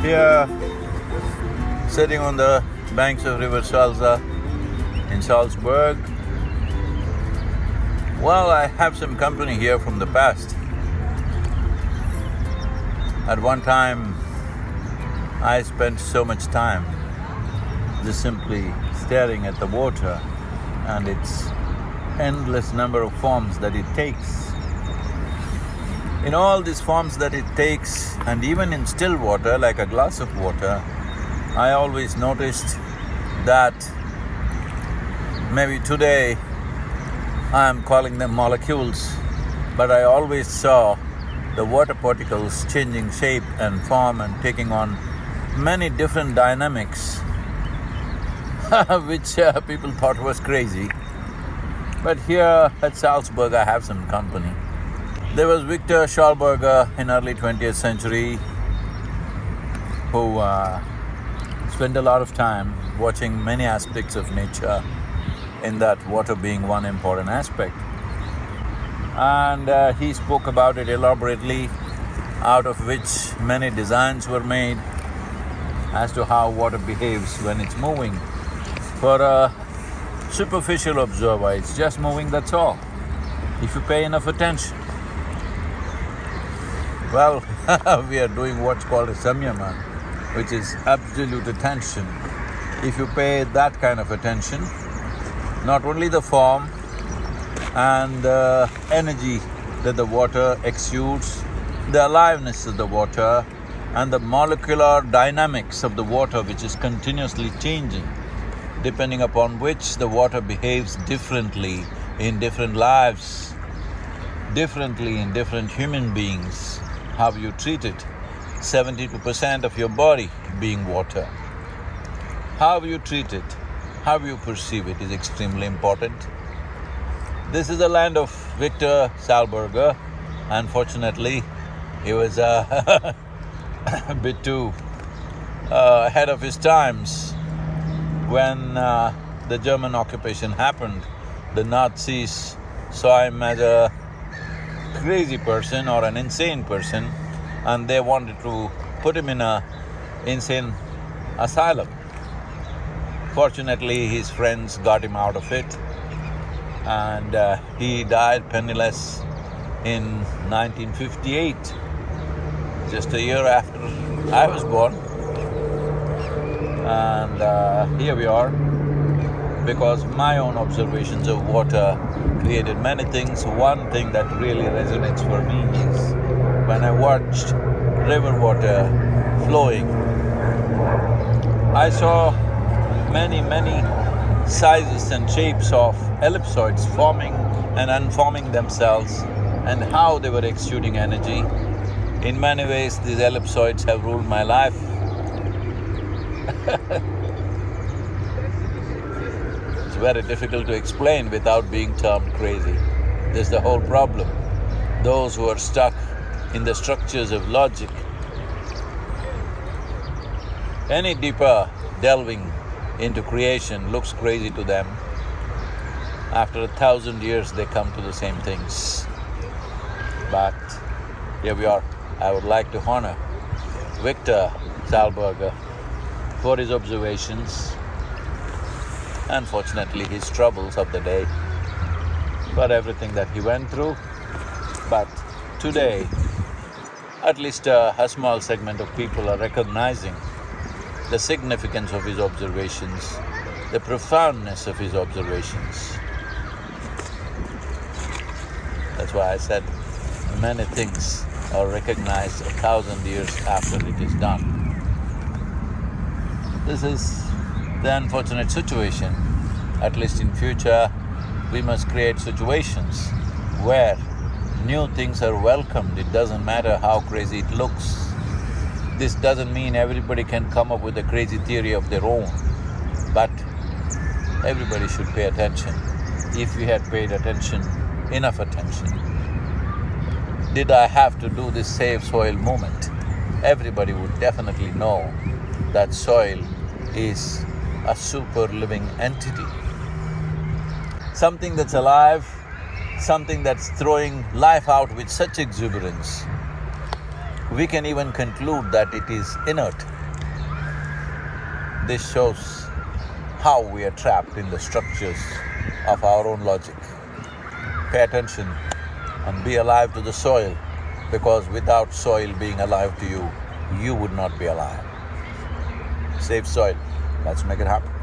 Here, sitting on the banks of river Salzach in Salzburg. Well, I have some company here from the past. At one time, I spent so much time just simply staring at the water and its endless number of forms that it takes. In all these forms that it takes, and even in still water, like a glass of water, I always noticed that maybe today I am calling them molecules, but I always saw the water particles changing shape and form and taking on many different dynamics which people thought was crazy. But here at Salzburg I have some company. There was Victor Schauberger in early 20th century who spent a lot of time watching many aspects of nature, in that water being one important aspect. And he spoke about it elaborately, out of which many designs were made as to how water behaves when it's moving. For a superficial observer, it's just moving, that's all, if you pay enough attention. Well, we are doing what's called a samyama, which is absolute attention. If you pay that kind of attention, not only the form and the energy that the water exudes, the aliveness of the water and the molecular dynamics of the water, which is continuously changing, depending upon which the water behaves differently in different lives, differently in different human beings, how you treat it. 72% of your body being water. How you treat it, how you perceive it is extremely important. This is the land of Victor Schauberger. Unfortunately, he was a bit too ahead of his times. When the German occupation happened, the Nazis saw him as a crazy person or an insane person, and they wanted to put him in an insane asylum. Fortunately, his friends got him out of it, and he died penniless in 1958, just a year after I was born. And here we are, because my own observations of water created many things. One thing that really resonates for me is when I watched river water flowing, I saw many sizes and shapes of ellipsoids forming and unforming themselves, and how they were exuding energy. In many ways, these ellipsoids have ruled my life. It's very difficult to explain without being termed crazy. This is the whole problem. Those who are stuck in the structures of logic, any deeper delving into creation looks crazy to them. After 1,000 years, they come to the same things. But here we are. I would like to honor Victor Schauberger for his observations, unfortunately his troubles of the day, for everything that he went through. But today, at least a small segment of people are recognizing the significance of his observations, the profoundness of his observations. That's why I said many things are recognized 1,000 years after it is done. This is the unfortunate situation. At least in future, we must create situations where new things are welcomed. It doesn't matter how crazy it looks. This doesn't mean everybody can come up with a crazy theory of their own, but everybody should pay attention. If we had paid attention, enough attention. Did I have to do this Save Soil movement? Everybody would definitely know that soil is a super living entity. Something that's alive, something that's throwing life out with such exuberance. We can even conclude that it is inert. This shows how we are trapped in the structures of our own logic. Pay attention and be alive to the soil, because without soil being alive to you, you would not be alive. Save soil. Let's make it happen.